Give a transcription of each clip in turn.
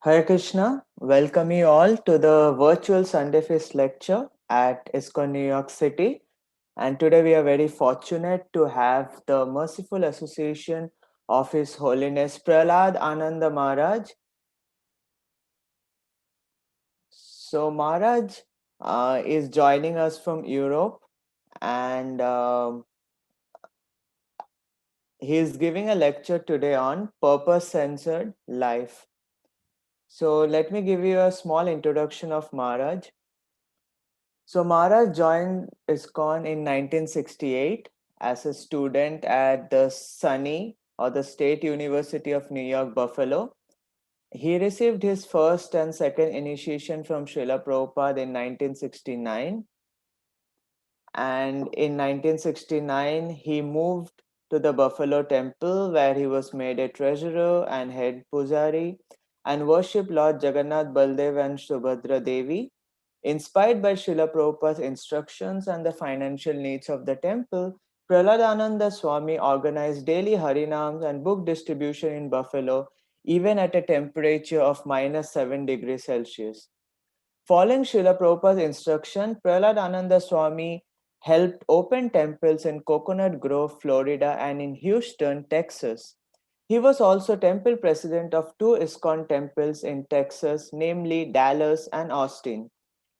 Hare Krishna, welcome you all to the virtual Sunday Feast lecture at ISKCON New York City. And today we are very fortunate to have the merciful association of His Holiness Prahladananda Maharaj. So Maharaj is joining us from Europe, and he is giving a lecture today on purpose-centered life. So let me give you a small introduction of Maharaj. So Maharaj joined ISKCON in 1968 as a student at the SUNY or the State University of New York, Buffalo. He received his first and second initiation from Srila Prabhupada in 1969. And in 1969, he moved to the Buffalo Temple where he was made a treasurer and head pujari and worshipped Lord Jagannath, Baldev and Subhadra Devi. Inspired by Srila Prabhupada's instructions and the financial needs of the temple, Prahladananda Swami organized daily Harinams and book distribution in Buffalo, even at a temperature of minus 7 degrees Celsius. Following Srila Prabhupada's instruction, Prahladananda Swami helped open temples in Coconut Grove, Florida, and in Houston, Texas. He was also temple president of two ISKCON temples in Texas, namely Dallas and Austin.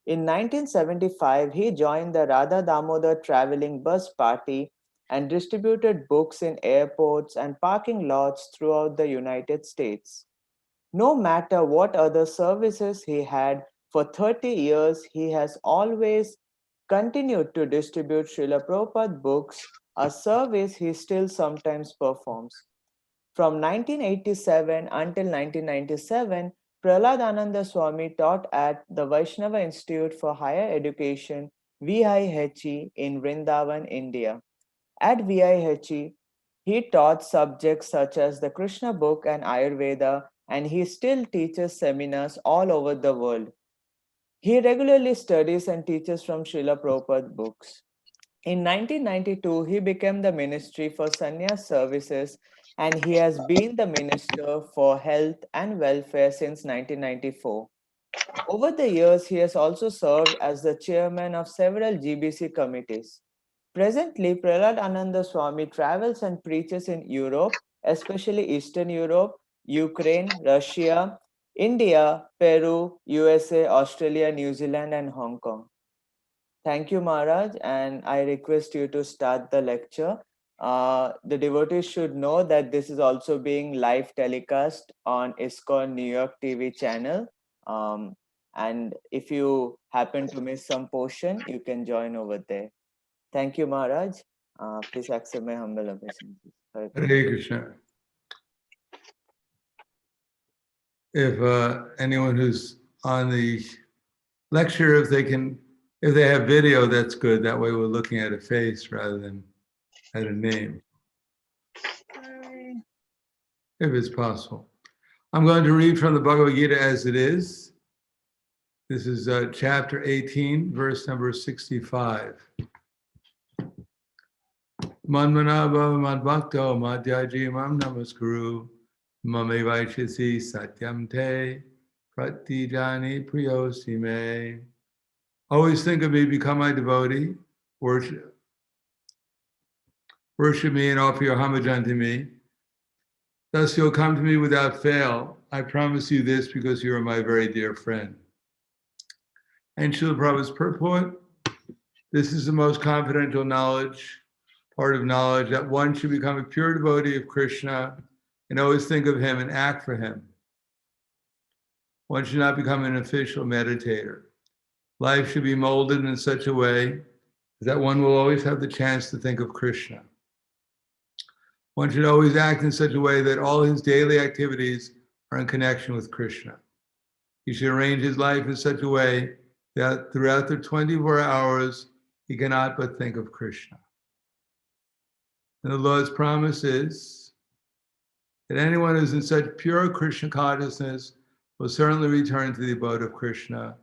In 1975, he joined the Radha Damodar traveling bus party and distributed books in airports and parking lots throughout the United States. No matter what other services he had, for 30 years he has always continued to distribute Srila Prabhupada books, a service he still sometimes performs. From 1987 until 1997, Prahladananda Swami taught at the Vaishnava Institute for Higher Education, VIHE, in Vrindavan, India. At VIHE, he taught subjects such as the Krishna book and Ayurveda, and he still teaches seminars all over the world. He regularly studies and teaches from Srila Prabhupada books. In 1992, he became the Ministry for Sannyas Services, and he has been the Minister for Health and Welfare since 1994. Over the years, he has also served as the chairman of several GBC committees. Presently, Prahlad Ananda Swami travels and preaches in Europe, especially Eastern Europe, Ukraine, Russia, India, Peru, USA, Australia, New Zealand, and Hong Kong. Thank you, Maharaj, and I request you to start the lecture. The devotees should know that this is also being live telecast on ISKCON New York TV channel. And if you happen to miss some portion, you can join over there. Thank you, Maharaj. Please accept my humble obeisances. Hare Krishna. Hare Krishna. If anyone who's on the lecture, if they have video, that's good. That way we're looking at a face rather than at a name, if it's possible. I'm going to read from the Bhagavad Gita as it is. This is chapter 18, verse number 65. Manmanabha madbhakto madhyaji mam namaskuru mame vaishasi satyam te pratijani priyosi me. Always think of me, become my devotee, worship me and offer your homage unto me. Thus you'll come to me without fail. I promise you this because you are my very dear friend. And Srila Prabhupada's purport, this is the most confidential knowledge, part of knowledge, that one should become a pure devotee of Krishna and always think of him and act for him. One should not become an official meditator. Life should be molded in such a way that one will always have the chance to think of Krishna. One should always act in such a way that all his daily activities are in connection with Krishna. He should arrange his life in such a way that throughout the 24 hours, he cannot but think of Krishna. And the Lord's promise is that anyone who's in such pure Krishna consciousness will certainly return to the abode of Krishna,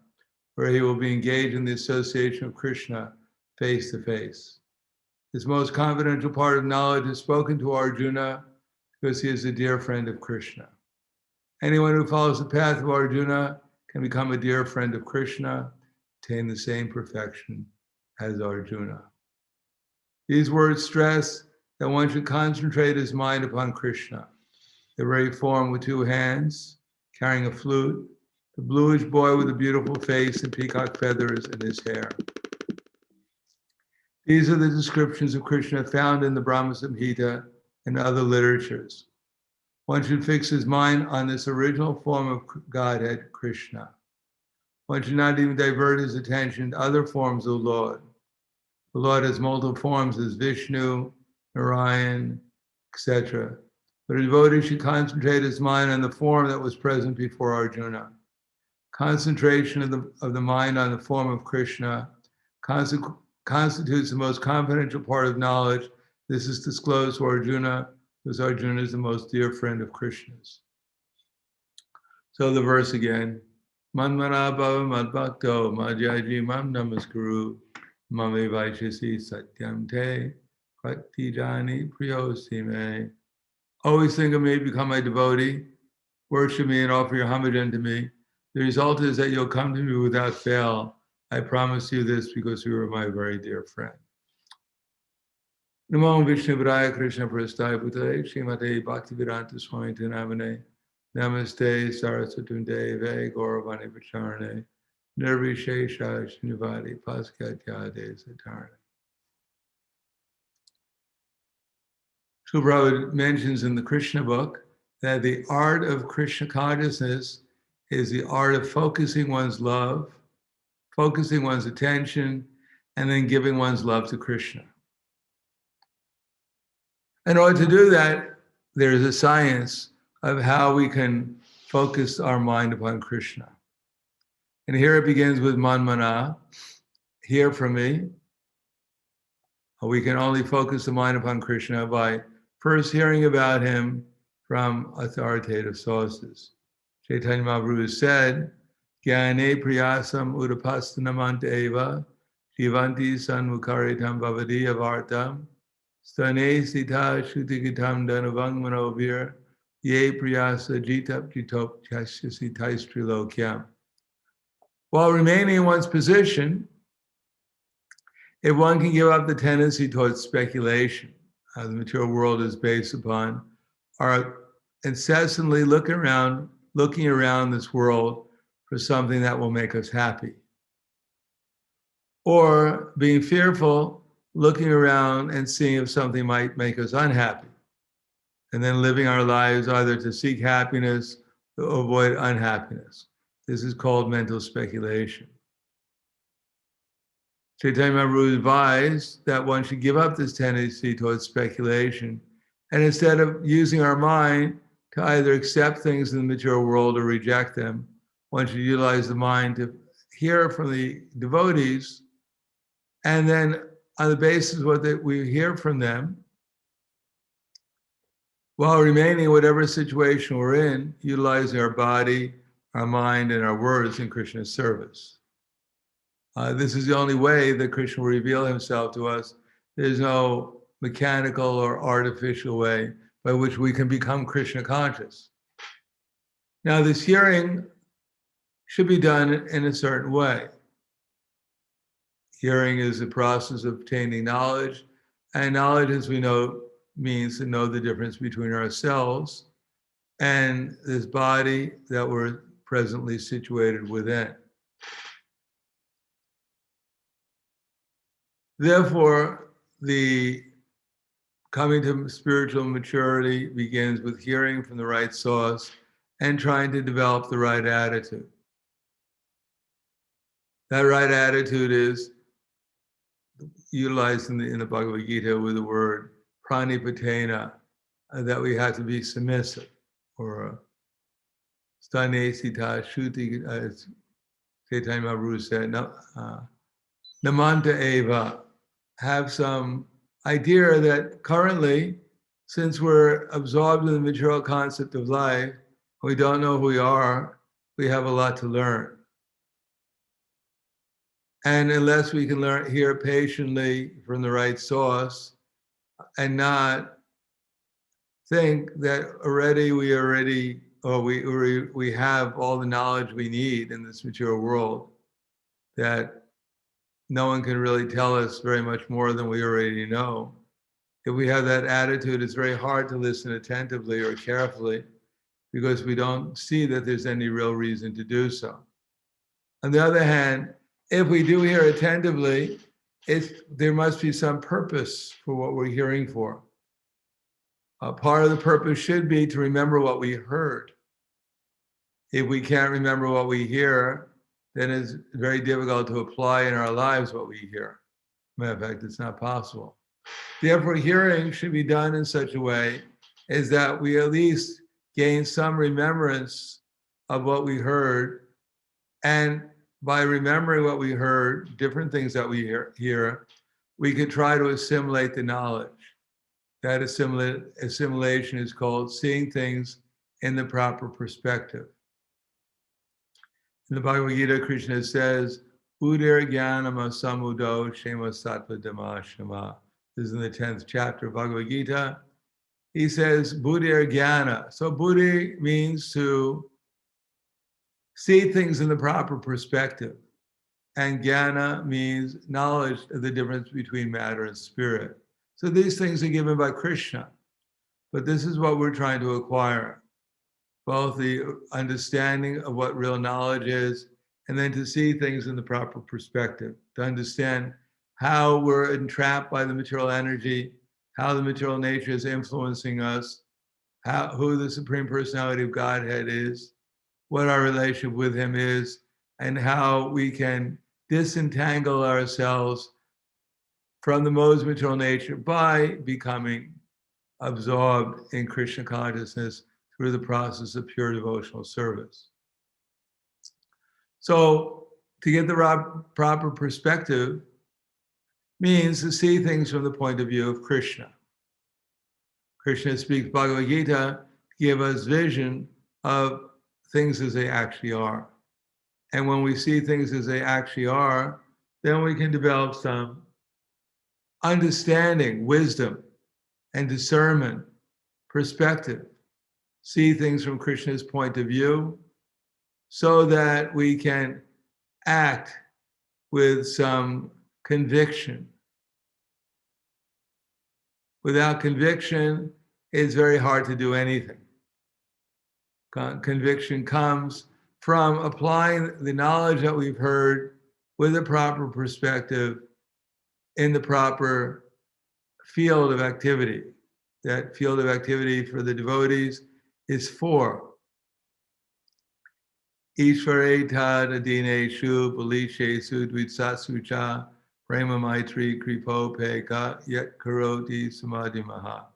where he will be engaged in the association of Krishna face to face. This most confidential part of knowledge is spoken to Arjuna because he is a dear friend of Krishna. Anyone who follows the path of Arjuna can become a dear friend of Krishna, attain the same perfection as Arjuna. These words stress that one should concentrate his mind upon Krishna, the very form with two hands, carrying a flute, the bluish boy with a beautiful face and peacock feathers in his hair. These are the descriptions of Krishna found in the Brahma Samhita and other literatures. One should fix his mind on this original form of Godhead, Krishna. One should not even divert his attention to other forms of the Lord. The Lord has multiple forms as Vishnu, Narayan, etc. But a devotee should concentrate his mind on the form that was present before Arjuna. Concentration of the mind on the form of Krishna constitutes the most confidential part of knowledge. This is disclosed to Arjuna, because Arjuna is the most dear friend of Krishna's. So the verse again, Manmana bhava madbhakto madhyaji mam namaskuru mame vaishasi satyam te pratijani priyosi me. Always think of me, become my devotee, worship me and offer your homage unto me. The result is that you'll come to me without fail. I promise you this because you are my very dear friend. Namo Vishnu Padaya Krishna Prasthaya Bhutale Srimate Bhaktivedanta Swami Namane Namaste Saraswatunde Ve Gauravani Pacharane Nirvishesha Srinivadi Paskatyade Satarane. Prabhupada mentions in the Krishna book that the art of Krishna consciousness is the art of focusing one's love, focusing one's attention, and then giving one's love to Krishna. In order to do that, there's a science of how we can focus our mind upon Krishna. And here it begins with manmana, hear from me. We can only focus the mind upon Krishna by first hearing about him from authoritative sources. Chaitanya Mahaprabhu said, Gyane priyasam udapastanamanta eva, jivanti sanmukaritam bhavadiya vartam, stane sita shutikitam danavang manovir, ye priyasa jitap jitop chasyasi taistrilokyam. While remaining in one's position, if one can give up the tendency towards speculation, the material world is based upon, are incessantly looking around this world for something that will make us happy. Or being fearful, looking around and seeing if something might make us unhappy. And then living our lives either to seek happiness or avoid unhappiness. This is called mental speculation. Chaitanya Mahaprabhu advised that one should give up this tendency towards speculation, and instead of using our mind to either accept things in the material world or reject them, one should utilize the mind to hear from the devotees, and then on the basis of what we hear from them, while remaining in whatever situation we're in, utilizing our body, our mind, and our words in Krishna's service. This is the only way that Krishna will reveal himself to us. There's no mechanical or artificial way by which we can become Krishna conscious. Now, this hearing should be done in a certain way. Hearing is the process of obtaining knowledge, and knowledge, as we know, means to know the difference between ourselves and this body that we're presently situated within. Therefore, the coming to spiritual maturity begins with hearing from the right source and trying to develop the right attitude. That right attitude is utilized in the Bhagavad Gita with the word pranipatena, that we have to be submissive, or stane sita shuti, as Chaitanya Mahaprabhu said, namanta eva, have some idea that currently, since we're absorbed in the material concept of life, we don't know who we are, we have a lot to learn. And unless we can hear patiently from the right source and not think that we already or we have all the knowledge we need in this material world, that no one can really tell us very much more than we already know. If we have that attitude, it's very hard to listen attentively or carefully because we don't see that there's any real reason to do so. On the other hand, if we do hear attentively, there must be some purpose for what we're hearing for. Part of the purpose should be to remember what we heard. If we can't remember what we hear, then it's very difficult to apply in our lives what we hear. Matter of fact, it's not possible. Therefore, hearing should be done in such a way as that we at least gain some remembrance of what we heard. And by remembering what we heard, different things that we hear, we could try to assimilate the knowledge. That assimilation is called seeing things in the proper perspective. In the Bhagavad Gita, Krishna says, Udir Jnanama Samudo Shema Sattva Dhamma Shema. This is in the 10th chapter of Bhagavad Gita. He says, Buddhir Jnana. So Buddhi means to see things in the proper perspective. And Jnana means knowledge of the difference between matter and spirit. So these things are given by Krishna. But this is what we're trying to acquire. Both the understanding of what real knowledge is, and then to see things in the proper perspective, to understand how we're entrapped by the material energy, how the material nature is influencing us, who the Supreme Personality of Godhead is, what our relationship with Him is, and how we can disentangle ourselves from the modes of material nature by becoming absorbed in Krishna consciousness through the process of pure devotional service. So to get the proper perspective means to see things from the point of view of Krishna. Krishna speaks Bhagavad Gita to give us vision of things as they actually are. And when we see things as they actually are, then we can develop some understanding, wisdom, and discernment, perspective. See things from Krishna's point of view so that we can act with some conviction. Without conviction, it's very hard to do anything. Conviction comes from applying the knowledge that we've heard with a proper perspective in the proper field of activity. That field of activity for the devotees is 4. Ishvare adineshu balishesu dvitsasucha prema maitri kripo peka yet karoti samadhi maha.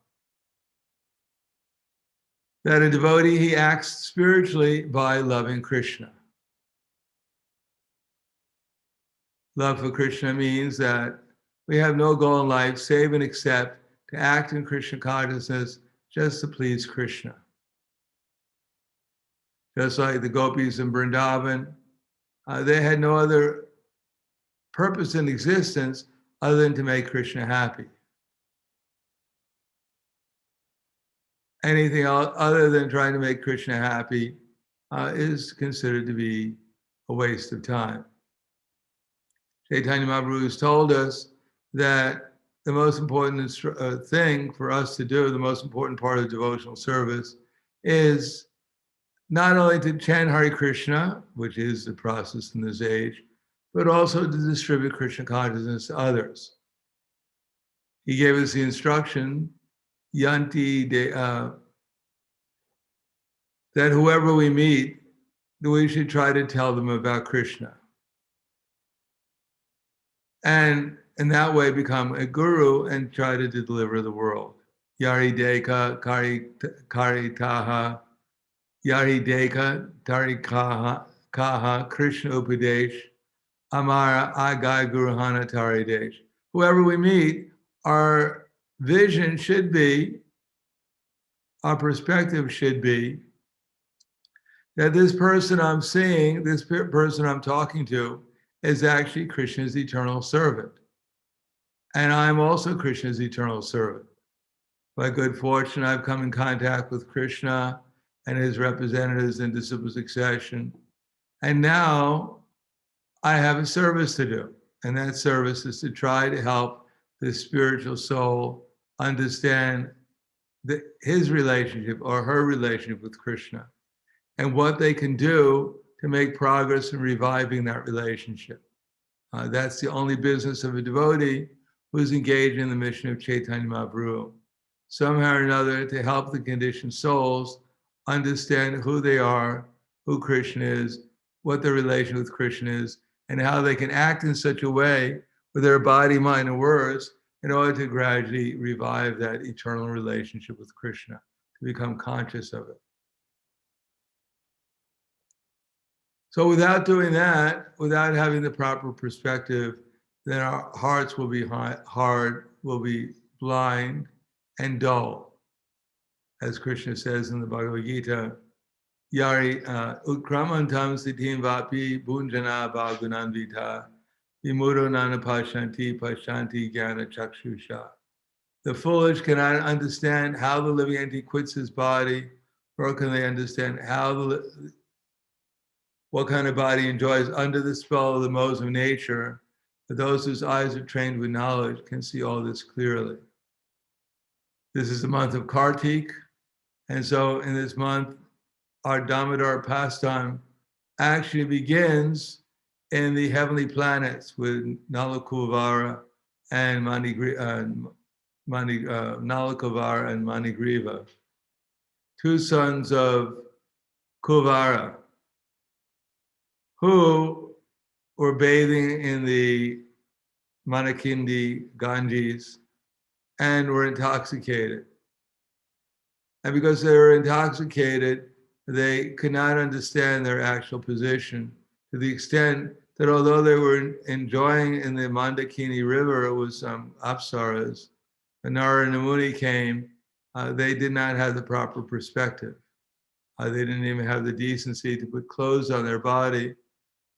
That a devotee, he acts spiritually by loving Krishna. Love for Krishna means that we have no goal in life save and except to act in Krishna consciousness just to please Krishna. Just like the gopis in Vrindavan, they had no other purpose in existence other than to make Krishna happy. Anything else other than trying to make Krishna happy is considered to be a waste of time. Chaitanya Mahaprabhu has told us that the most important thing for us to do, the most important part of devotional service, is not only to chant Hare Krishna, which is the process in this age, but also to distribute Krishna consciousness to others. He gave us the instruction, that whoever we meet, we should try to tell them about Krishna. And in that way become a guru and try to deliver the world. Yari deka kari taha, yari deka tari kaha Krishna upadesh, amara agai guruhana tari desh. Whoever we meet, our vision should be, our perspective should be, that this person I'm seeing, this person I'm talking to, is actually Krishna's eternal servant. And I'm also Krishna's eternal servant. By good fortune, I've come in contact with Krishna, and his representatives in disciple succession. And now I have a service to do. And that service is to try to help the spiritual soul understand his relationship or her relationship with Krishna and what they can do to make progress in reviving that relationship. That's the only business of a devotee who's engaged in the mission of Chaitanya Mahaprabhu, somehow or another to help the conditioned souls understand who they are, who Krishna is, what their relation with Krishna is, and how they can act in such a way with their body, mind, and words in order to gradually revive that eternal relationship with Krishna, to become conscious of it. So without doing that, without having the proper perspective, then our hearts will be hard, will be blind and dull. As Krishna says in the Bhagavad Gita, Yari utkramantam siddhim vapi bhunjana bhagunanvita vimuro nana pashanti jnana chakshusha. The foolish cannot understand how the living entity quits his body, nor can they understand how what kind of body enjoys under the spell of the modes of nature. But those whose eyes are trained with knowledge can see all this clearly. This is the month of Kartik, and so in this month, our Damodar pastime actually begins in the heavenly planets with Nalakuvara and Nalakuvara and Manigriva, two sons of Kuvara, who were bathing in the Manakindi Ganges and were intoxicated. And because they were intoxicated, they could not understand their actual position, to the extent that although they were enjoying in the Mandakini river, it was apsaras, when Narayana Muni came, they did not have the proper perspective. They didn't even have the decency to put clothes on their body,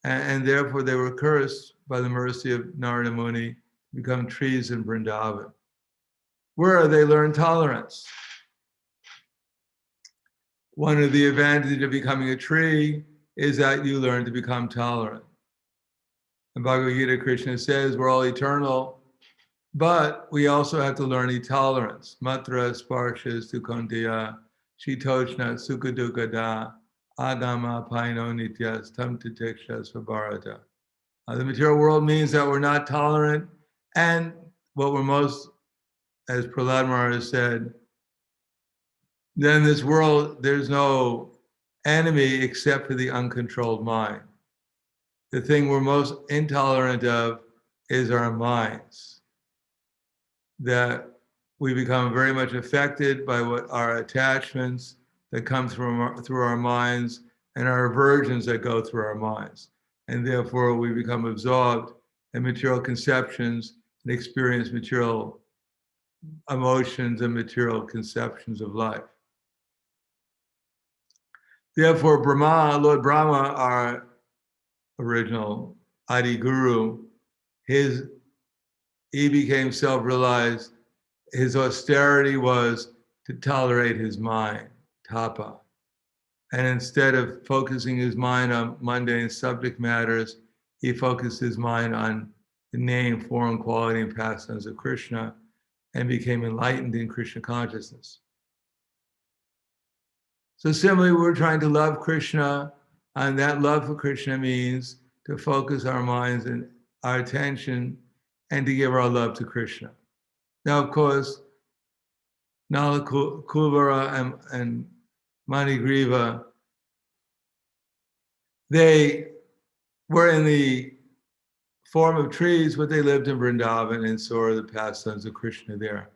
and therefore they were cursed by the mercy of Narayana Muni to become trees in Vrindavan, where they learned tolerance. One of the advantages of becoming a tree is that you learn to become tolerant. In Bhagavad Gita, Krishna says we're all eternal, but we also have to learn tolerance. Matra sparshas tukontiya, shitochna sukadukada, agama paino nityas, tam titikshas vabharata. The material world means that we're not tolerant, and what we're most, as Prahladananda said, then in this world, there's no enemy except for the uncontrolled mind. The thing we're most intolerant of is our minds. That we become very much affected by what our attachments that come through our minds and our aversions that go through our minds. And therefore we become absorbed in material conceptions and experience material emotions and material conceptions of life. Therefore, Lord Brahma, our original Adi Guru, he became self-realized. His austerity was to tolerate his mind, tapa. And instead of focusing his mind on mundane subject matters, he focused his mind on the name, form, quality, and pastimes of Krishna, and became enlightened in Krishna consciousness. So similarly, we're trying to love Krishna, and that love for Krishna means to focus our minds and our attention and to give our love to Krishna. Now, of course, Nalakuvara and Manigriva, they were in the form of trees, but they lived in Vrindavan and saw the pastimes of Krishna there.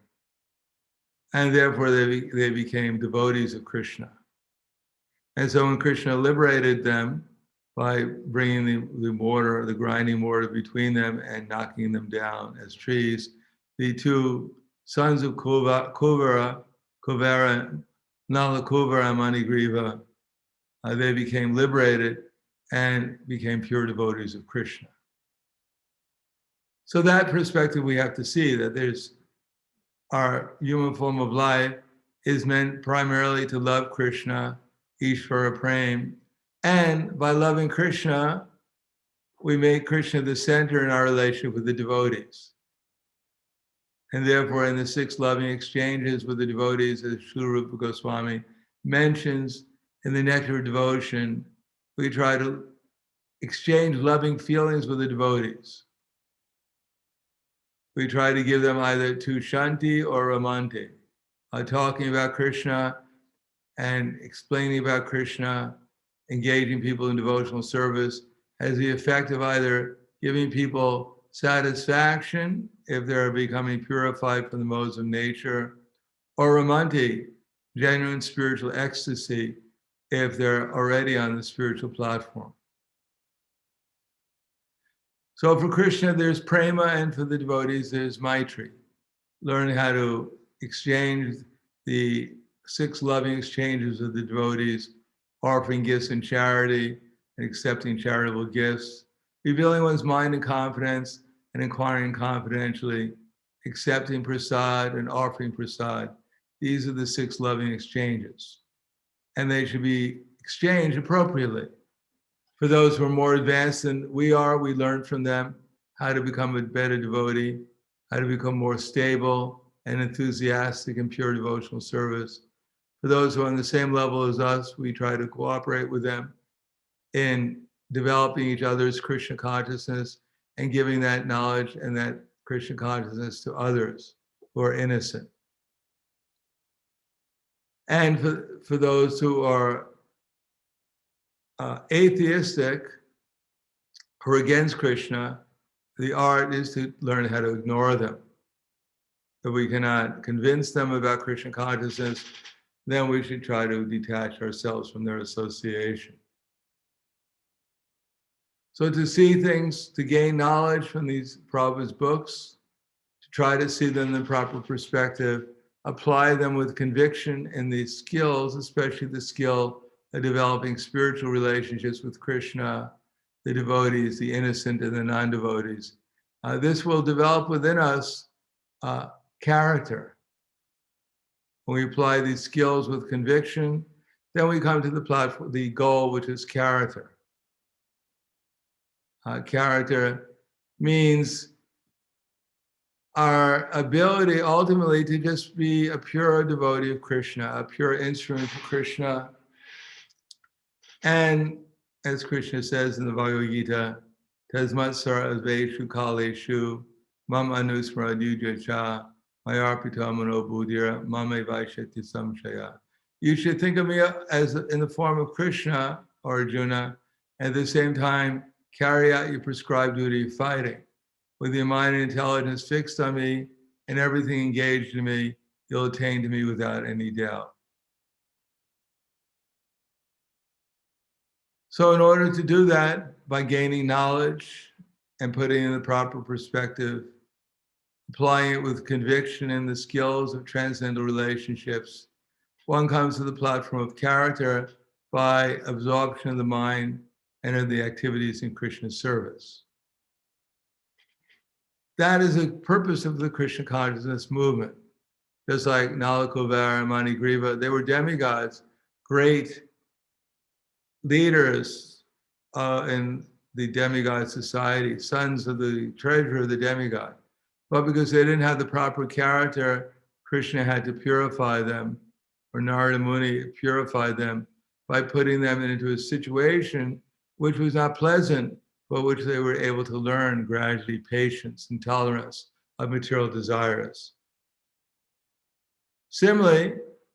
And therefore, they became devotees of Krishna. And so when Krishna liberated them by bringing the mortar, the grinding mortar between them and knocking them down as trees, the two sons of Kuvara, Nalakuvara and Manigriva, they became liberated and became pure devotees of Krishna. So that perspective we have to see, that our human form of life is meant primarily to love Krishna Ishvara Prem. And by loving Krishna, we make Krishna the center in our relationship with the devotees. And therefore, in the 6 loving exchanges with the devotees, as Srila Rupa Goswami mentions in the Nectar of Devotion, we try to exchange loving feelings with the devotees. We try to give them either Tushanti or Ramanti, talking about Krishna and explaining about Krishna, engaging people in devotional service, has the effect of either giving people satisfaction if they're becoming purified from the modes of nature, or Ramanti, genuine spiritual ecstasy, if they're already on the spiritual platform. So for Krishna, there's prema, and for the devotees, there's maitri. Learning how to exchange the 6 loving exchanges of the devotees, offering gifts in charity and accepting charitable gifts, revealing one's mind and confidence and inquiring confidentially, accepting prasad and offering prasad. These are the 6 loving exchanges. And they should be exchanged appropriately. For those who are more advanced than we are, we learn from them how to become a better devotee, how to become more stable and enthusiastic in pure devotional service. For those who are on the same level as us, we try to cooperate with them in developing each other's Krishna consciousness and giving that knowledge and that Krishna consciousness to others who are innocent. And for those who are atheistic, who are against Krishna, the art is to learn how to ignore them. If we cannot convince them about Krishna consciousness, then we should try to detach ourselves from their association. So to see things, to gain knowledge from these Prabhupada's books, to try to see them in the proper perspective, apply them with conviction in these skills, especially the skill of developing spiritual relationships with Krishna, the devotees, the innocent and the non-devotees. This will develop within us character. When we apply these skills with conviction, then we come to the platform, the goal, which is character. Character means our ability ultimately to just be a pure devotee of Krishna, a pure instrument for Krishna. And as Krishna says in the Bhagavad Gita, Tasmatsara Veshu Kaleshu, Mam Anusmara Yujacha, Mayarpita Mano Buddhira, Mame Vaishati Samshaya. You should think of me as in the form of Krishna or Arjuna, and at the same time carry out your prescribed duty of fighting. With your mind and intelligence fixed on me and everything engaged in me, you'll attain to me without any doubt. So in order to do that, by gaining knowledge and putting it in the proper perspective, applying it with conviction and the skills of transcendental relationships, one comes to the platform of character by absorption of the mind and of the activities in Krishna's service. That is the purpose of the Krishna consciousness movement. Just like Nalakuvara and Manigriva, they were demigods, great leaders in the demigod society, sons of the treasurer of the demigod. But because they didn't have the proper character, Krishna had to purify them, or Narada Muni purified them by putting them into a situation which was not pleasant, but which they were able to learn gradually patience and tolerance of material desires. Similarly,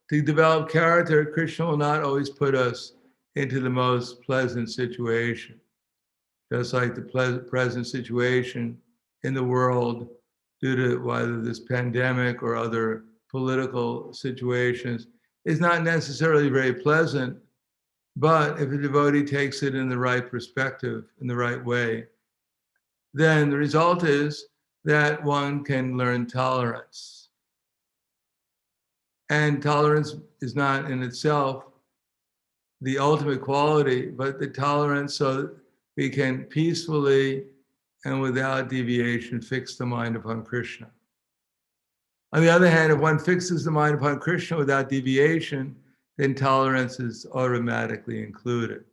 to develop character, Krishna will not always put us into the most pleasant situation. Just like the present situation in the world due to whether this pandemic or other political situations is not necessarily very pleasant, but if a devotee takes it in the right perspective, in the right way, then the result is that one can learn tolerance. And tolerance is not in itself the ultimate quality, but the tolerance so that we can peacefully and without deviation fix the mind upon Krishna. On the other hand, if one fixes the mind upon Krishna without deviation, then tolerance is automatically included.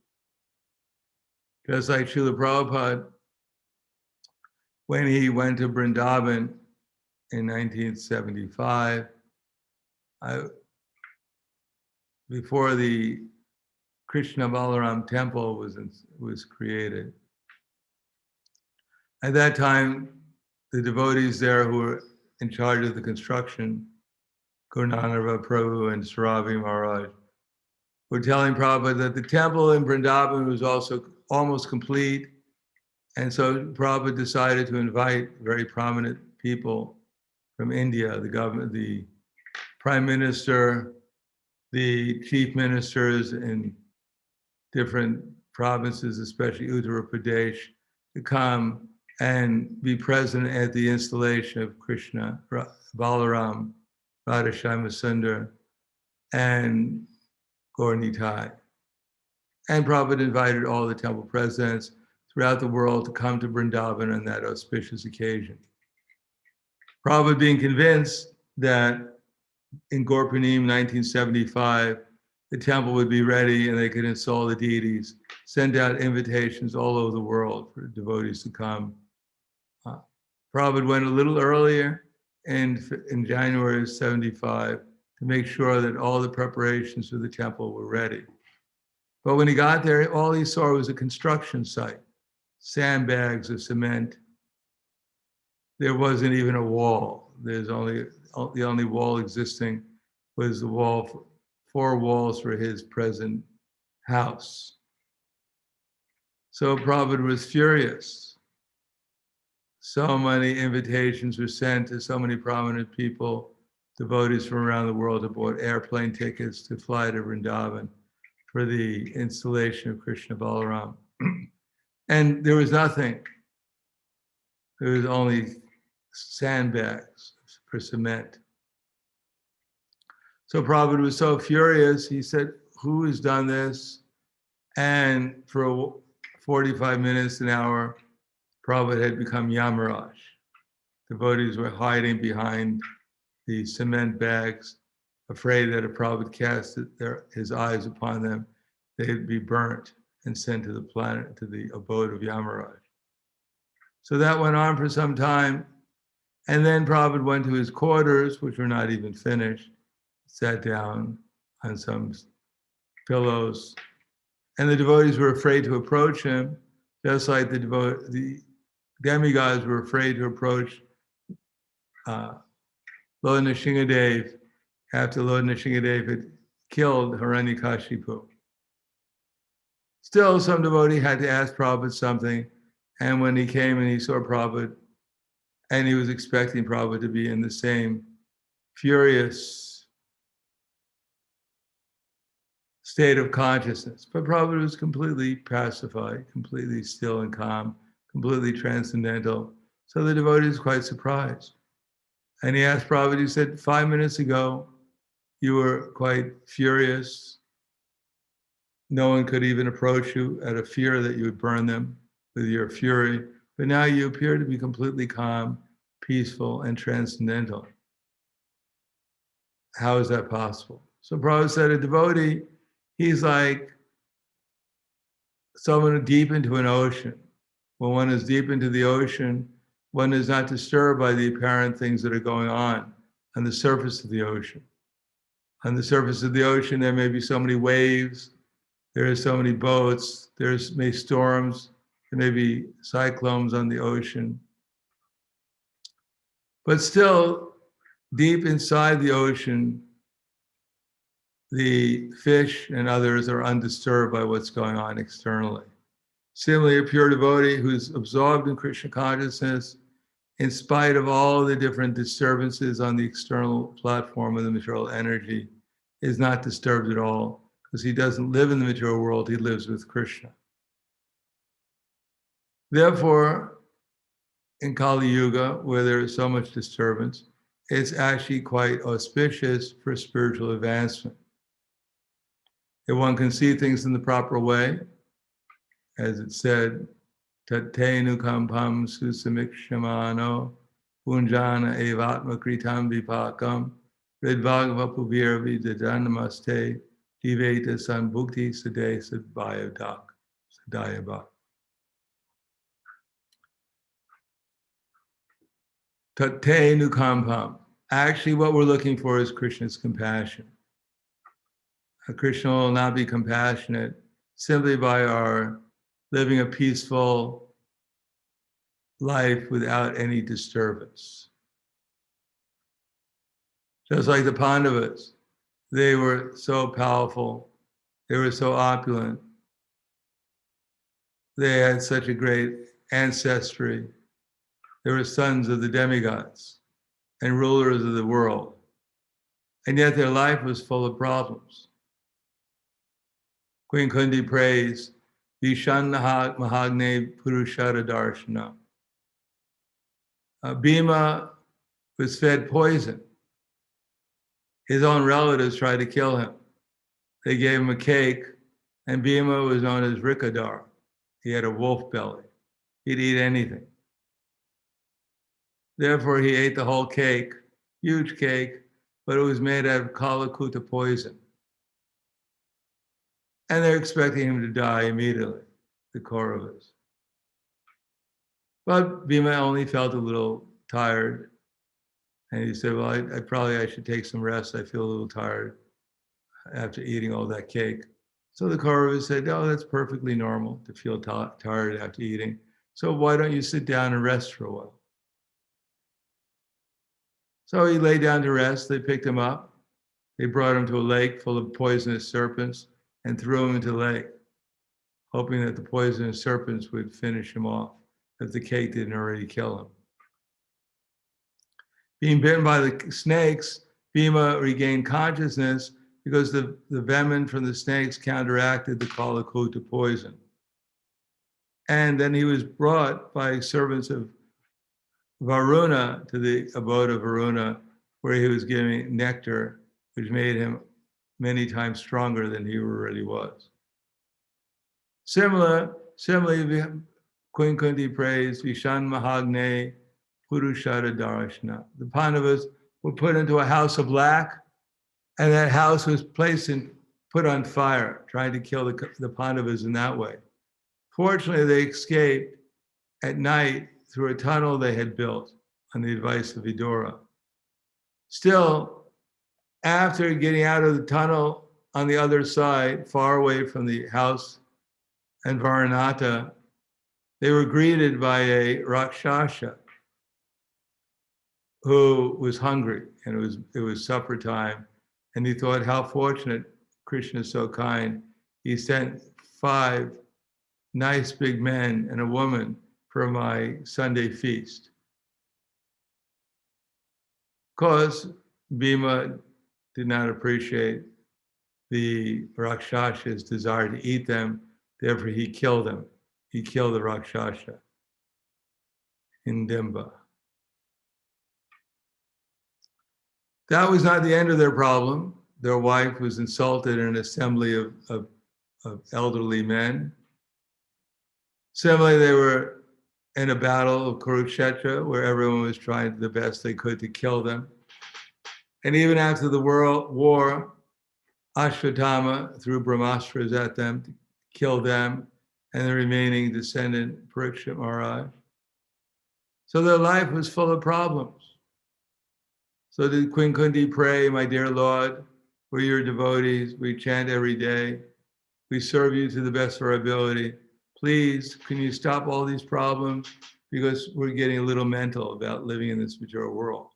Just like Srila Prabhupada, when he went to Vrindavan in 1975, before the Krishna Balaram temple was created. At that time, the devotees there who were in charge of the construction, Gurunanava Prabhu and Saravi Maharaj, were telling Prabhupada that the temple in Vrindavan was also almost complete. And so Prabhupada decided to invite very prominent people from India, the government, the prime minister, the chief ministers in different provinces, especially Uttar Pradesh, to come and be present at the installation of Krishna, Balaram, Radhashama Sundar, and Gaur Nitai. And Prabhupada invited all the temple presidents throughout the world to come to Vrindavan on that auspicious occasion. Prabhupada being convinced that in Gaur-Purnima 1975, the temple would be ready and they could install the deities, send out invitations all over the world for devotees to come. Prabhupada went a little earlier in January of 75 to make sure that all the preparations for the temple were ready. But when he got there, all he saw was a construction site, sandbags of cement. There wasn't even a wall. The only wall existing was the wall, 4 walls for his present house. So Prabhupada was furious. So many invitations were sent to so many prominent people, devotees from around the world who bought airplane tickets to fly to Vrindavan for the installation of Krishna Balaram. And there was nothing. There was only sandbags for cement. So Prabhupada was so furious, he said, who has done this? And for 45 minutes, an hour, Prabhupada had become Yamaraj. Devotees were hiding behind the cement bags, afraid that if Prabhupada cast his eyes upon them, they'd be burnt and sent to the planet, to the abode of Yamaraj. So that went on for some time. And then Prabhupada went to his quarters, which were not even finished, sat down on some pillows. And the devotees were afraid to approach him, just like the demigods were afraid to approach Lord Nrsingadev after Lord Nrsingadev had killed Hiranyakashipu. Still, some devotee had to ask Prabhupada something, and when he came and he saw Prabhupada, and he was expecting Prabhupada to be in the same furious state of consciousness. But Prabhupada was completely pacified, completely still and calm, completely transcendental. So the devotee was quite surprised. And he asked Prabhupada, he said, 5 minutes ago, you were quite furious. No one could even approach you out of fear that you would burn them with your fury. But now you appear to be completely calm, peaceful, and transcendental. How is that possible? So Prabhupada said, a devotee, he's like someone deep into an ocean. When one is deep into the ocean, one is not disturbed by the apparent things that are going on the surface of the ocean. On the surface of the ocean, there may be so many waves, there are so many boats, there's may storms, there may be cyclones on the ocean. But still, deep inside the ocean, the fish and others are undisturbed by what's going on externally. Similarly, a pure devotee who's absorbed in Krishna consciousness, in spite of all the different disturbances on the external platform of the material energy, is not disturbed at all, because he doesn't live in the material world, he lives with Krishna. Therefore, in Kali Yuga, where there is so much disturbance, it's actually quite auspicious for spiritual advancement. If one can see things in the proper way, as it said, Tatenu kampam susamikshamano punjana evatma kritam vipakam vidvagvapuvir vidajanamaste Jiveta Sanbhukti Sade Sadayabha. Tate Nukampam. Actually, what we're looking for is Krishna's compassion. Krishna will not be compassionate simply by our living a peaceful life without any disturbance. Just like the Pandavas, they were so powerful, they were so opulent, they had such a great ancestry, they were sons of the demigods and rulers of the world, and yet their life was full of problems. Queen Kundi prays, Vishan Mahagne Purushara Darshana. Bhima was fed poison. His own relatives tried to kill him. They gave him a cake, and Bhima was known as Rikadar. He had a wolf belly. He'd eat anything. Therefore, he ate the whole cake, huge cake, but it was made out of Kalakuta poison. And they're expecting him to die immediately, the Kauravas. But Bhima only felt a little tired. And he said, well, I should take some rest. I feel a little tired after eating all that cake. So the Kauravas said, oh, that's perfectly normal to feel tired after eating. So why don't you sit down and rest for a while? So he lay down to rest. They picked him up. They brought him to a lake full of poisonous serpents and threw him into the lake, hoping that the poisonous serpents would finish him off if the cake didn't already kill him. Being bitten by the snakes, Bhima regained consciousness because the venom from the snakes counteracted the Kalakuta poison. And then he was brought by servants of Varuna to the abode of Varuna, where he was giving nectar, which made him many times stronger than he already was. Similarly, Queen Kunti prays, Vishan Mahagne Purushara Darashana. The Pandavas were put into a house of black, and that house was put on fire, trying to kill the Pandavas in that way. Fortunately, they escaped at night through a tunnel they had built on the advice of Vidura. Still, after getting out of the tunnel on the other side, far away from the house and Varanata, they were greeted by a Rakshasa who was hungry, and it was supper time, and he thought, how fortunate, Krishna is so kind. He sent 5 nice big men and a woman for my Sunday feast. Of course, Bhima did not appreciate the Rakshasa's desire to eat them, therefore he killed them. He killed the Rakshasa in Dimba. That was not the end of their problem. Their wife was insulted in an assembly of elderly men. Similarly, they were in a battle of Kurukshetra, where everyone was trying the best they could to kill them. And even after the war, Ashwatthama threw brahmastras at them to kill them and the remaining descendant, Parikshit Maharaj. So their life was full of problems. So did Queen Kunti pray, my dear Lord, we're your devotees, we chant every day, we serve you to the best of our ability. Please, can you stop all these problems? Because we're getting a little mental about living in this material world.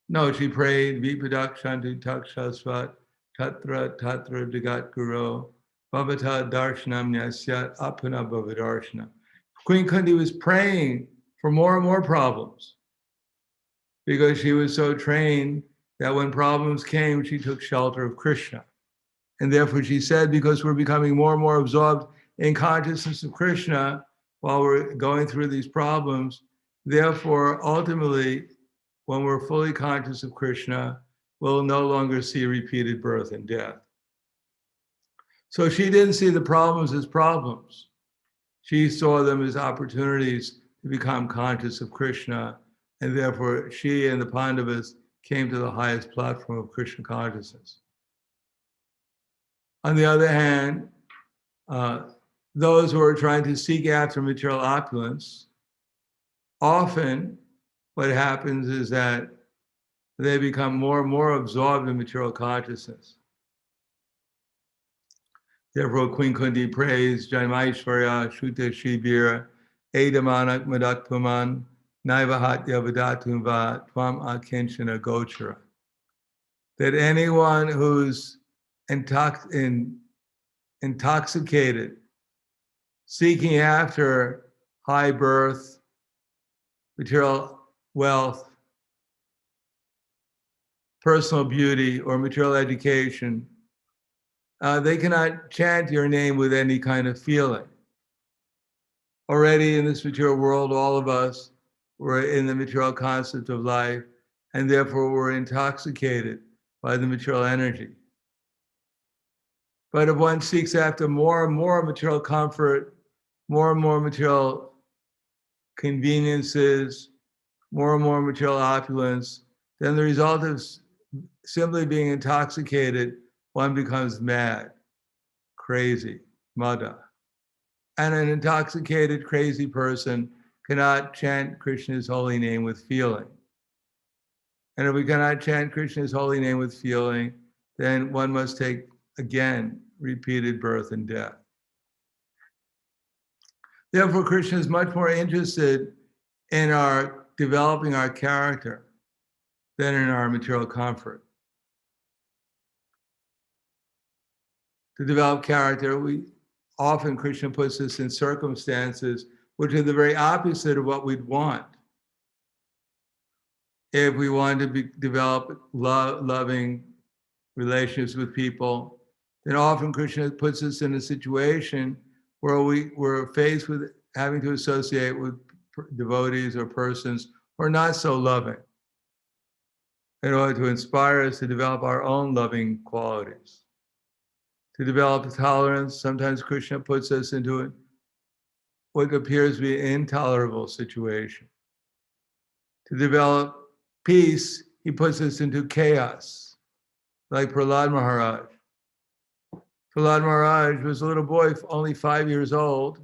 No, she prayed, Vipadak Shantu Takshasvat, Tatra Tatra Jagat Guru, Bhavata Darshanam Nyasyat Apana Bhavadarshana. Queen Kunti was praying for more and more problems because she was so trained that when problems came, she took shelter of Krishna. And therefore she said, because we're becoming more and more absorbed in consciousness of Krishna while we're going through these problems, therefore, ultimately, when we're fully conscious of Krishna, we'll no longer see repeated birth and death. So she didn't see the problems as problems. She saw them as opportunities to become conscious of Krishna, and therefore she and the Pandavas came to the highest platform of Krishna consciousness. On the other hand, those who are trying to seek after material opulence, often what happens is that they become more and more absorbed in material consciousness. Therefore, Queen Kunti prays, Janmaishwarya, Shuta Shibira, Edamanak Madakpaman, Naivahat Yavadatumva, Tvam Akinchana Gochara. That anyone who's intoxicated, seeking after high birth, material wealth, personal beauty, or material education, they cannot chant your name with any kind of feeling. Already in this material world, all of us were in the material concept of life, and therefore we're intoxicated by the material energy. But if one seeks after more and more material comfort, more and more material conveniences, more and more material opulence, then the result of simply being intoxicated, one becomes mad, crazy, mada. And an intoxicated, crazy person cannot chant Krishna's holy name with feeling. And if we cannot chant Krishna's holy name with feeling, then one must take, again, repeated birth and death. Therefore, Krishna is much more interested in our developing our character than in our material comfort. To develop character, often Krishna puts us in circumstances which are the very opposite of what we'd want. If we want to develop loving relationships with people, then often Krishna puts us in a situation where we're faced with having to associate with devotees or persons who are not so loving, in order to inspire us to develop our own loving qualities. To develop tolerance, sometimes Krishna puts us into what appears to be an intolerable situation. To develop peace, he puts us into chaos, like Prahlad Maharaj. Prahlad Maharaj was a little boy, only 5 years old.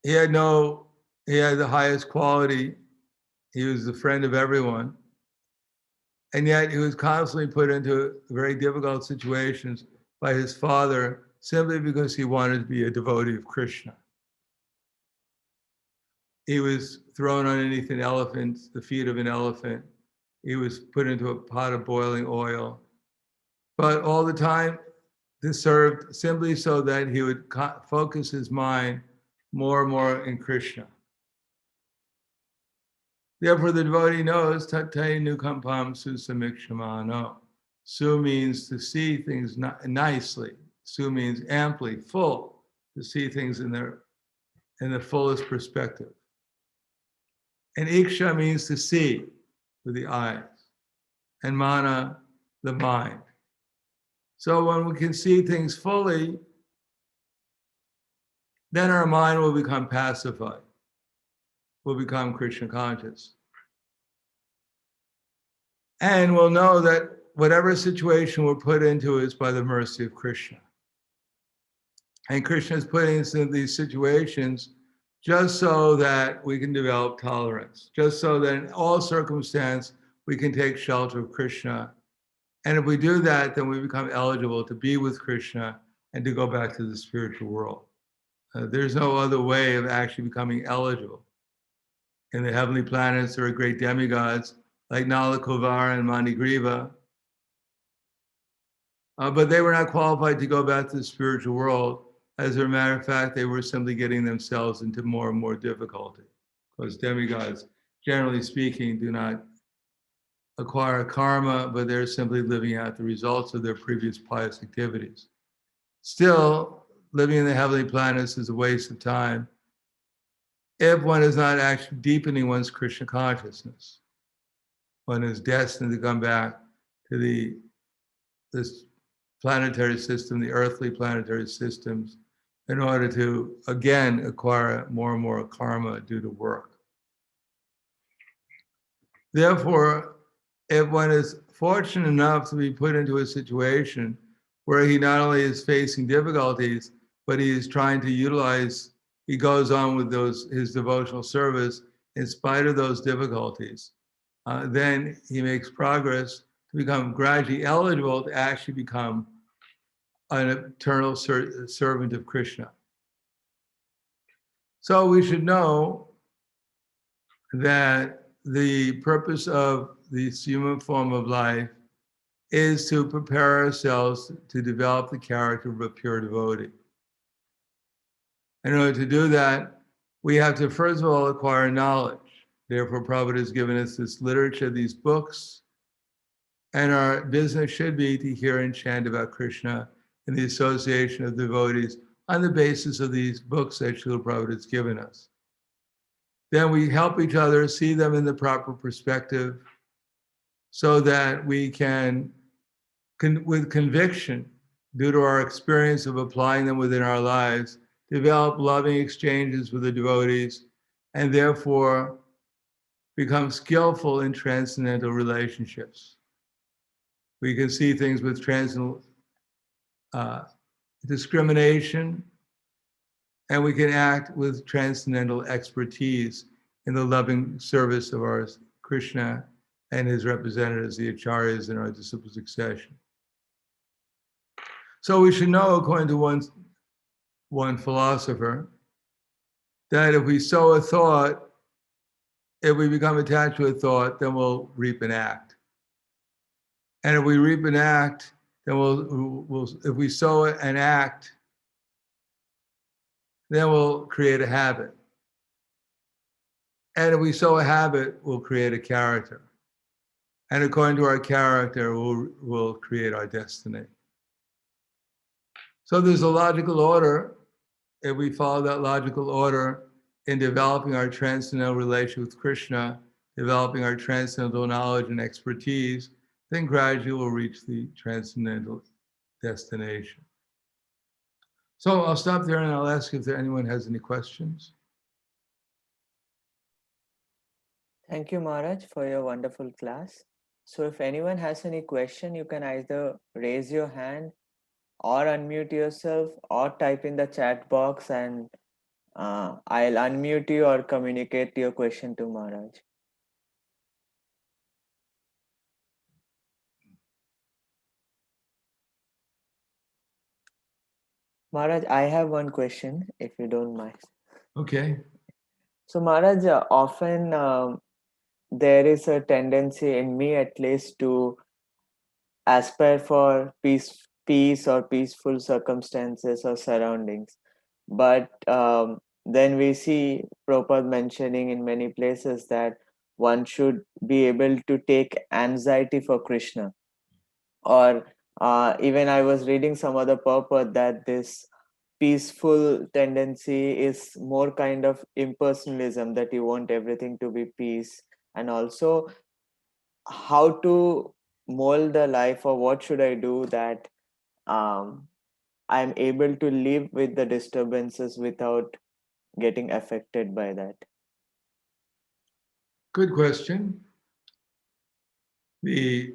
He had the highest quality. He was the friend of everyone. And yet he was constantly put into very difficult situations by his father simply because he wanted to be a devotee of Krishna. He was thrown underneath an elephant, the feet of an elephant. He was put into a pot of boiling oil. But all the time, this served simply so that he would focus his mind more and more in Krishna. Therefore, the devotee knows, Tatte Nukampam Susamikshamano. Su means to see things nicely. Su means amply, full, to see things in the fullest perspective. And Iksha means to see with the eyes. And Mana, the mind. So when we can see things fully, then our mind will become pacified. Will become Krishna conscious. And we'll know that whatever situation we're put into is by the mercy of Krishna. And Krishna is putting us in these situations just so that we can develop tolerance, just so that in all circumstance we can take shelter of Krishna. And if we do that, then we become eligible to be with Krishna and to go back to the spiritual world. There's no other way of actually becoming eligible. In the heavenly planets, there are great demigods like Nala Kuvara and Manigriva, but they were not qualified to go back to the spiritual world. As a matter of fact, they were simply getting themselves into more and more difficulty, because demigods, generally speaking, do not acquire karma, but they're simply living out the results of their previous pious activities. Still, living in the heavenly planets is a waste of time if one is not actually deepening one's Krishna consciousness. One is destined to come back to this planetary system, the earthly planetary systems, in order to, again, acquire more and more karma due to work. Therefore, if one is fortunate enough to be put into a situation where he not only is facing difficulties, but he is trying to utilize, he goes on with his devotional service in spite of those difficulties. Then he makes progress to become gradually eligible to actually become an eternal servant of Krishna. So we should know that the purpose of this human form of life is to prepare ourselves to develop the character of a pure devotee. In order to do that, we have to first of all acquire knowledge. Therefore, Prabhupada has given us this literature, these books, and our business should be to hear and chant about Krishna and the association of devotees on the basis of these books that Srila Prabhupada has given us. Then we help each other see them in the proper perspective so that we can, with conviction, due to our experience of applying them within our lives, develop loving exchanges with the devotees and therefore become skillful in transcendental relationships. We can see things with transcendental discrimination, and we can act with transcendental expertise in the loving service of our Krishna and his representatives, the acharyas in our disciple succession. So we should know, according to one philosopher, that if we sow a thought, if we become attached to a thought, then we'll reap an act. And if we reap an act, then if we sow an act, then we'll create a habit. And if we sow a habit, we'll create a character. And according to our character, we'll create our destiny. So there's a logical order. If we follow that logical order in developing our transcendental relation with Krishna, developing our transcendental knowledge and expertise, then gradually we'll reach the transcendental destination. So I'll stop there and I'll ask if anyone has any questions. Thank you, Maharaj, for your wonderful class. So if anyone has any question, you can either raise your hand or unmute yourself or type in the chat box and I'll unmute you or communicate your question to Maharaj. Maharaj, I have one question, if you don't mind. Okay. So Maharaj, often there is a tendency in me at least to aspire for peace or peaceful circumstances or surroundings. But then we see Prabhupada mentioning in many places that one should be able to take anxiety for Krishna. Or even I was reading some other purport that this peaceful tendency is more kind of impersonalism, that you want everything to be peace. And also how to mold the life, or what should I do that I'm able to live with the disturbances without getting affected by that. Good question. The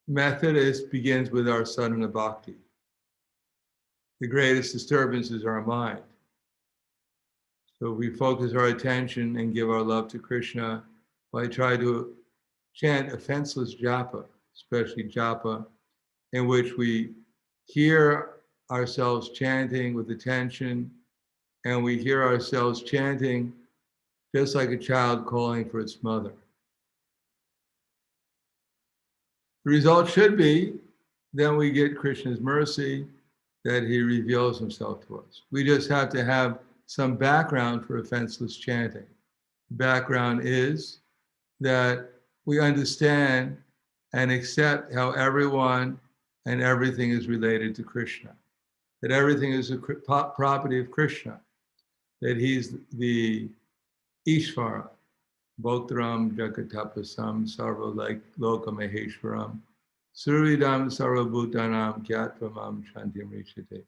method begins with our sadhana bhakti. The greatest disturbance is our mind. So we focus our attention and give our love to Krishna by trying to chant offenseless japa, especially japa, in which we hear ourselves chanting with attention, and we hear ourselves chanting just like a child calling for its mother. The result should be then we get Krishna's mercy, that he reveals himself to us. We just have to have some background for offenseless chanting. The background is that we understand and accept how everyone and everything is related to Krishna, that everything is a property of Krishna, that he's the Ishvara, Bhotram Jagatapasam Sarva Loka Maheshwaram, Suridam Sarvabhutanam Gyatramam Shantim Rishate.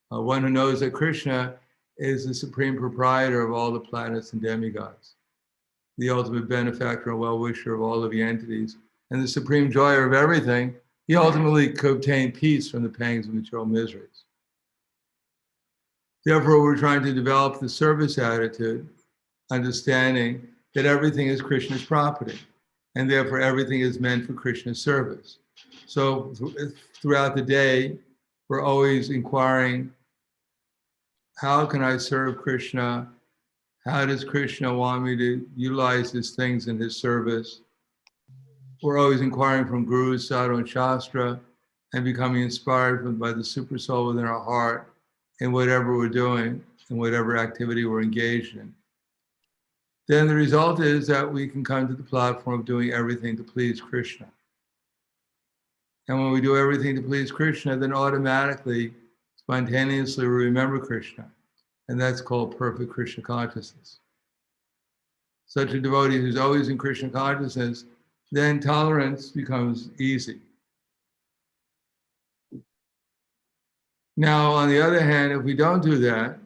One who knows that Krishna is the supreme proprietor of all the planets and demigods, the ultimate benefactor and well-wisher of all of the entities, and the supreme joy of everything, he ultimately could obtain peace from the pangs of material miseries. Therefore, we're trying to develop the service attitude, understanding that everything is Krishna's property, and therefore everything is meant for Krishna's service. So throughout the day, we're always inquiring, how can I serve Krishna? How does Krishna want me to utilize his things in his service? We're always inquiring from Guru, Sadhu, and Shastra, and becoming inspired by the super soul within our heart in whatever we're doing, in whatever activity we're engaged in. Then the result is that we can come to the platform of doing everything to please Krishna. And when we do everything to please Krishna, then automatically, spontaneously, we remember Krishna. And that's called perfect Krishna consciousness. Such a devotee who's always in Krishna consciousness, then tolerance becomes easy. Now, on the other hand, if we don't do that,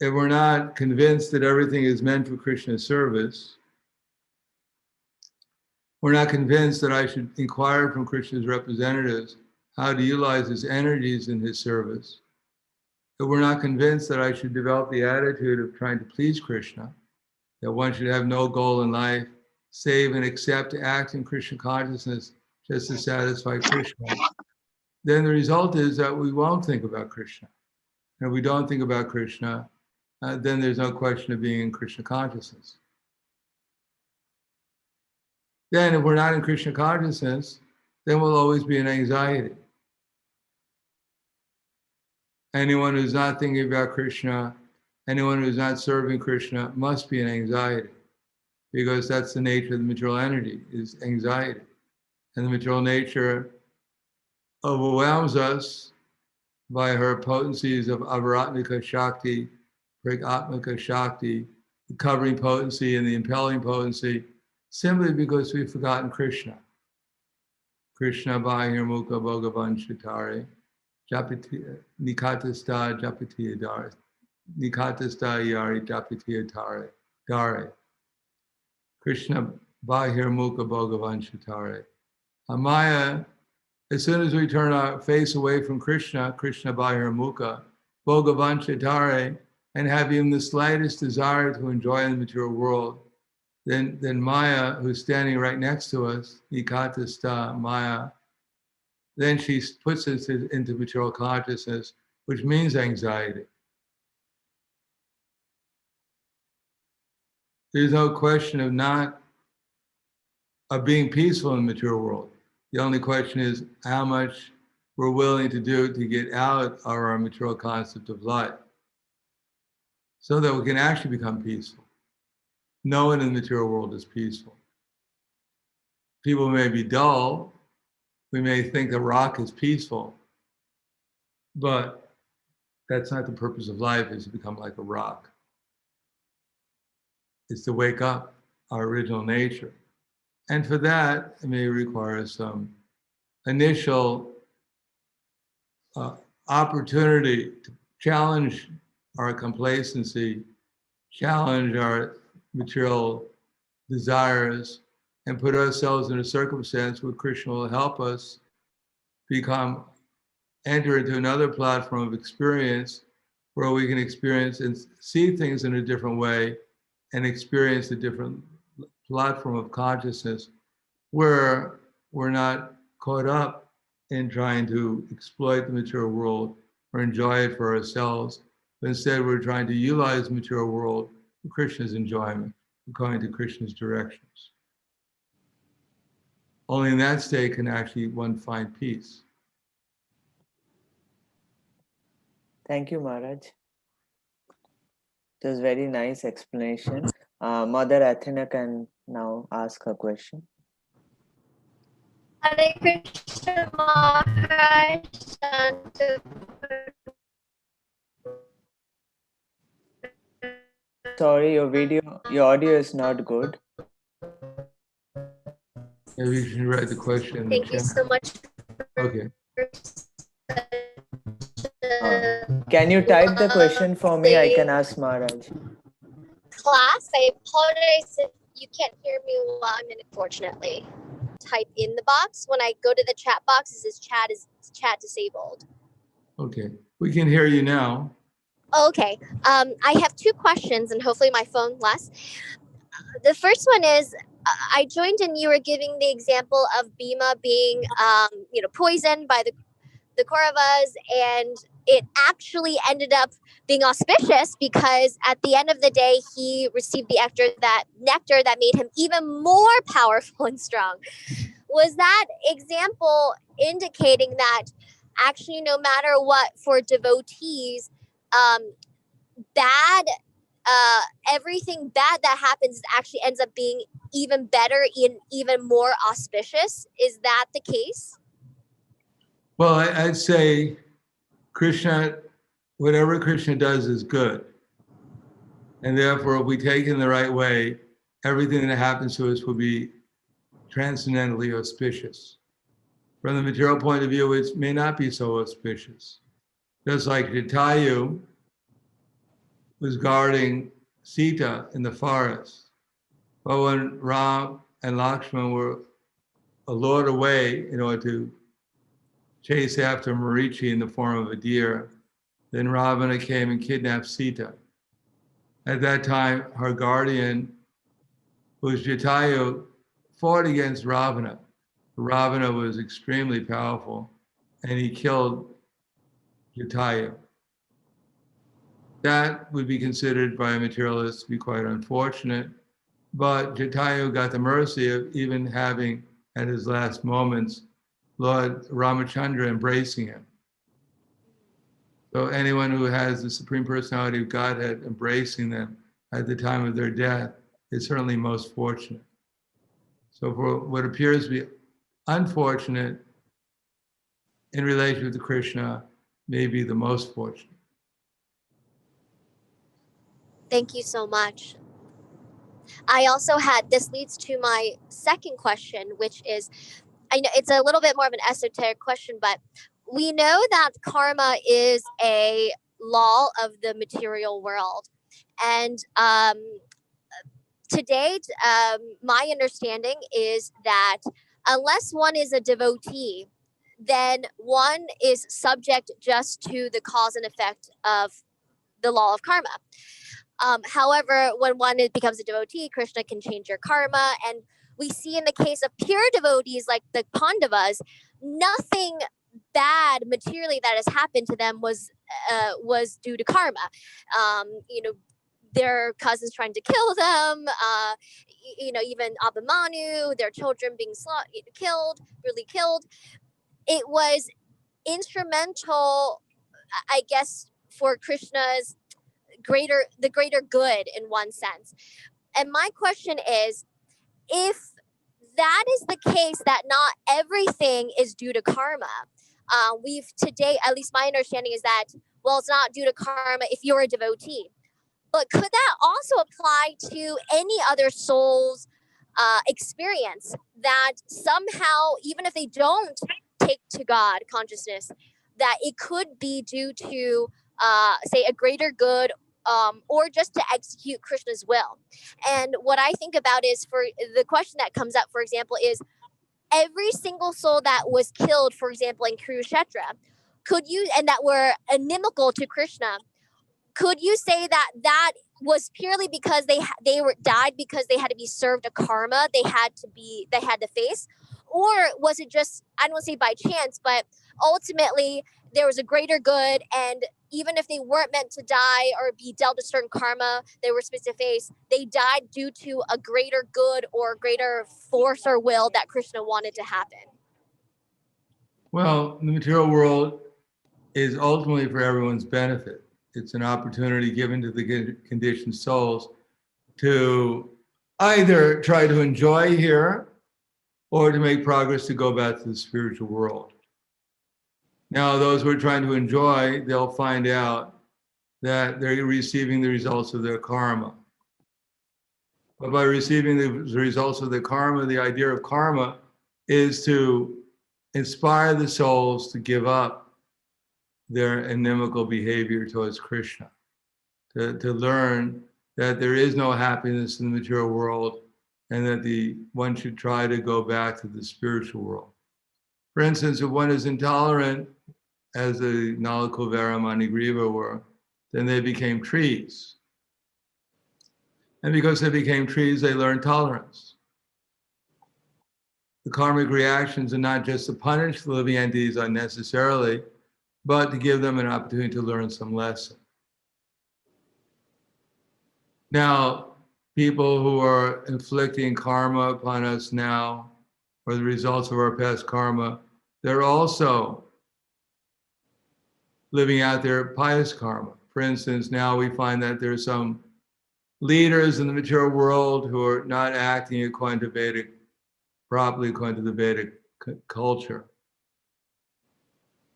if we're not convinced that everything is meant for Krishna's service, we're not convinced that I should inquire from Krishna's representatives how to utilize his energies in his service, if we're not convinced that I should develop the attitude of trying to please Krishna, that one should have no goal in life save and except to act in Krishna consciousness just to satisfy Krishna, then the result is that we won't think about Krishna. And if we don't think about Krishna, then there's no question of being in Krishna consciousness. Then if we're not in Krishna consciousness, then we'll always be in anxiety. Anyone who's not thinking about Krishna, anyone who's not serving Krishna must be in anxiety, because that's the nature of the material energy, is anxiety. And the material nature overwhelms us by her potencies of avaratmika shakti, pragatmika shakti, the covering potency and the impelling potency, simply because we've forgotten Krishna. Krishna bahirmukha bhagavan chitare, nikatasta japatiya dare, nikatasta yari japatiya dare. Krishna bahirmukha bhagavan chitare. Maya, as soon as we turn our face away from Krishna, Krishna bahirmukha, bhagavan chitare, and have even the slightest desire to enjoy in the material world, then Maya, who's standing right next to us, nikatasta Maya, then she puts us into material consciousness, which means anxiety. There's no question of being peaceful in the material world. The only question is how much we're willing to do to get out of our material concept of life, so that we can actually become peaceful. No one in the material world is peaceful. People may be dull. We may think a rock is peaceful, but that's not the purpose of life, is to become like a rock. It's to wake up our original nature. And for that, it may require some initial opportunity to challenge our complacency, challenge our material desires, and put ourselves in a circumstance where Krishna will help us enter into another platform of experience where we can experience and see things in a different way and experience a different platform of consciousness where we're not caught up in trying to exploit the material world or enjoy it for ourselves, but instead we're trying to utilize the material world for Krishna's enjoyment, according to Krishna's directions. Only in that state can actually one find peace. Thank you, Maharaj. It was very nice explanation. Mother Athena can now ask her question. Hare Krishna Maharaj. Sorry, your audio is not good. Maybe you should write the question in the Thank you chat. so much. Okay. Can you type the question for me? I can ask Maharaj. Class, I apologize if you can't hear me well, I'm in, unfortunately. type in the box. When I go to the chat box, it says chat disabled. Okay, we can hear you now. Okay. I have two questions, and hopefully my phone lasts. The first one is, I joined and you were giving the example of Bhima being, poisoned by the Kauravas, and it actually ended up being auspicious because at the end of the day, he received the nectar that made him even more powerful and strong. Was that example indicating that actually, no matter what, for devotees, bad, everything bad that happens actually ends up being even better and even more auspicious? Is that the case? Well, I'd say Krishna, whatever Krishna does is good. And therefore, if we take it in the right way, everything that happens to us will be transcendently auspicious. From the material point of view, it may not be so auspicious. Just like Jatayu was guarding Sita in the forest. But when Ram and Lakshman were lured away in order to chase after Marichi in the form of a deer, then Ravana came and kidnapped Sita. At that time, her guardian, who was Jatayu, fought against Ravana. Ravana was extremely powerful, and he killed Jatayu. That would be considered by a materialist to be quite unfortunate, but Jatayu got the mercy of even having, at his last moments, Lord Ramachandra embracing him. So anyone who has the Supreme Personality of Godhead embracing them at the time of their death is certainly most fortunate. So for what appears to be unfortunate in relation to Krishna, may be the most fortunate. Thank you so much. This leads to my second question, which is, I know it's a little bit more of an esoteric question, but we know that karma is a law of the material world. And to date, my understanding is that unless one is a devotee, then one is subject just to the cause and effect of the law of karma. However, when one becomes a devotee, Krishna can change your karma. And we see in the case of pure devotees like the Pandavas, nothing bad materially that has happened to them was due to karma. Their cousins trying to kill them, even Abhimanyu, their children being brutally killed. It was instrumental, I guess, for Krishna's the greater good in one sense. And my question is, if that is the case, that not everything is due to karma, we've today, at least my understanding is that, well, it's not due to karma if you're a devotee. But could that also apply to any other soul's experience, that somehow, even if they don't take to God consciousness, that it could be due to, say, a greater good, or just to execute Krishna's will? And what I think about is, for the question that comes up, for example, is every single soul that was killed, for example, in Kurukshetra, and that were inimical to Krishna, could you say that that was purely because they died because they had to be served a karma they had to face? Or was it just, I don't want to say by chance, but ultimately there was a greater good, and even if they weren't meant to die or be dealt a certain karma they were supposed to face, they died due to a greater good or greater force or will that Krishna wanted to happen? Well, the material world is ultimately for everyone's benefit. It's an opportunity given to the conditioned souls to either try to enjoy here or to make progress to go back to the spiritual world. Now, those who are trying to enjoy, they'll find out that they're receiving the results of their karma. But by receiving the results of the karma, the idea of karma is to inspire the souls to give up their inimical behavior towards Krishna, to learn that there is no happiness in the material world, and that one should try to go back to the spiritual world. For instance, if one is intolerant, as the Nalakuvara Manigriva were, then they became trees. And because they became trees, they learned tolerance. The karmic reactions are not just to punish the living entities unnecessarily, but to give them an opportunity to learn some lesson. Now, people who are inflicting karma upon us now, or the results of our past karma, they're also living out their pious karma. For instance, now we find that there's some leaders in the material world who are not acting according to Vedic, properly according to the Vedic culture.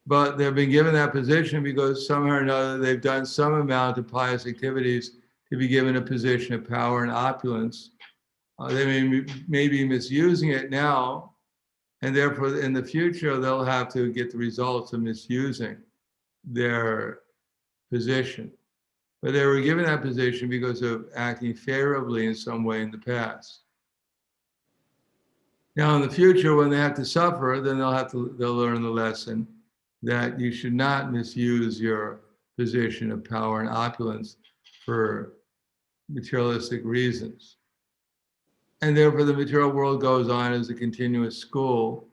But they've been given that position because somehow or another they've done some amount of pious activities to be given a position of power and opulence. They may be misusing it now, and therefore in the future they'll have to get the results of misusing their position. But they were given that position because of acting favorably in some way in the past. Now in the future, when they have to suffer, then they'll learn the lesson that you should not misuse your position of power and opulence for materialistic reasons. And therefore the material world goes on as a continuous school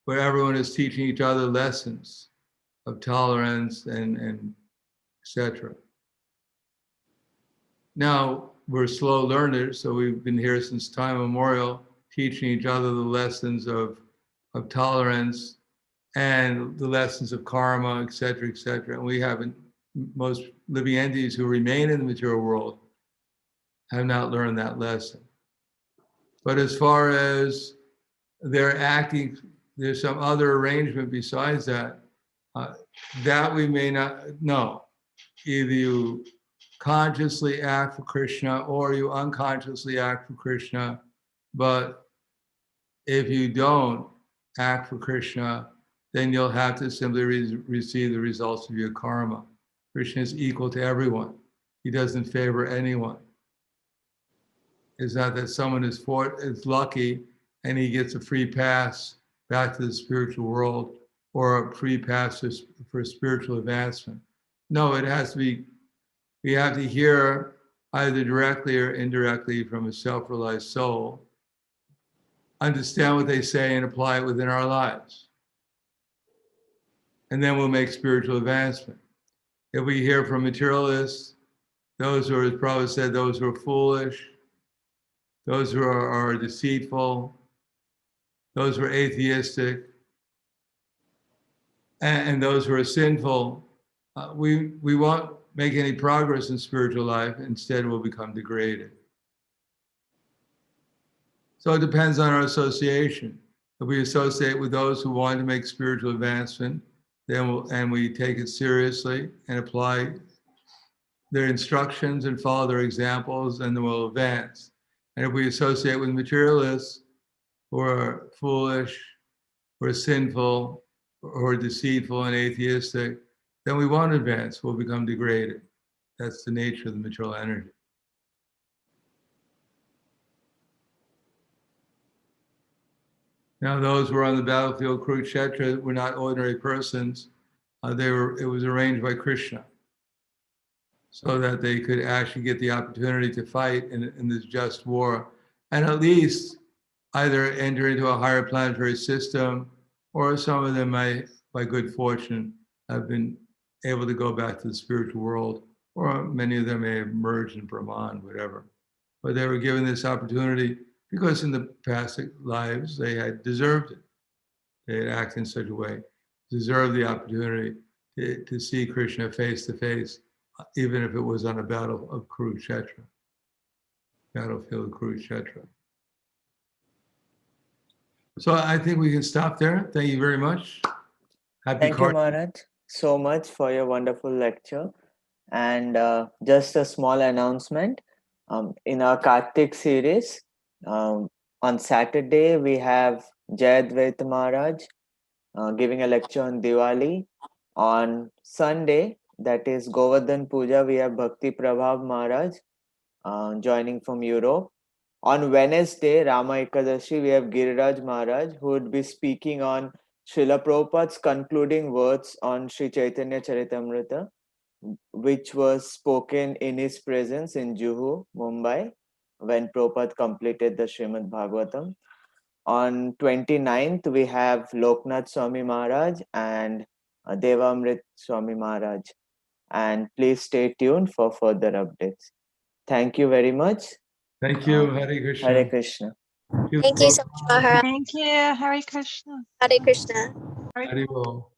where everyone is teaching each other lessons of tolerance and etc. Now we're slow learners, so we've been here since time immemorial, teaching each other the lessons of tolerance and the lessons of karma, etc., etc. And we haven't, most living entities who remain in the material world have not learned that lesson. But as far as their acting, there's some other arrangement besides that, that we may not know. Either you consciously act for Krishna or you unconsciously act for Krishna. But if you don't act for Krishna, then you'll have to simply receive the results of your karma. Krishna is equal to everyone. He doesn't favor anyone. It's not that someone is lucky and he gets a free pass back to the spiritual world or a free pass for spiritual advancement. No, it has to be, we have to hear either directly or indirectly from a self-realized soul, understand what they say and apply it within our lives. And then we'll make spiritual advancement. If we hear from materialists, those who are, as Prabhupada said, those who are foolish, those who are deceitful, those who are atheistic, and those who are sinful, we won't make any progress in spiritual life. Instead, we'll become degraded. So it depends on our association. If we associate with those who want to make spiritual advancement, and we take it seriously and apply their instructions and follow their examples, and then we'll advance. And if we associate with materialists who are foolish, or sinful, or deceitful and atheistic, then we won't advance, we'll become degraded. That's the nature of the material energy. Now, those who were on the battlefield, Kurukshetra, were not ordinary persons. It was arranged by Krishna so that they could actually get the opportunity to fight in this just war, and at least either enter into a higher planetary system, or some of them may, by good fortune, have been able to go back to the spiritual world, or many of them may have merged in Brahman, whatever. But they were given this opportunity because in the past lives they had deserved it. They had acted in such a way, deserved the opportunity to see Krishna face to face, even if it was on a battlefield of Kurukshetra. So I think we can stop there. Thank you very much. Thank you, Maharaj, so much for your wonderful lecture. And just a small announcement. In our Kartik series, on Saturday, we have Jayadvaita Maharaj giving a lecture on Diwali. On Sunday, that is Govardhan Puja, we have Bhakti Prabhav Maharaj joining from Europe. On Wednesday, Rama Ekadashi, we have Giriraj Maharaj, who would be speaking on Srila Prabhupada's concluding words on Sri Chaitanya Charitamrita, which was spoken in his presence in Juhu, Mumbai, when Prabhupada completed the Srimad Bhagavatam. On 29th, we have Loknath Swami Maharaj and Devamrit Swami Maharaj. And please stay tuned for further updates. Thank you very much. Thank you. Hare Krishna. Hare Krishna. Thank you so much, Maharaj. Thank you. Hare Krishna. Hare Krishna. Hare Bol.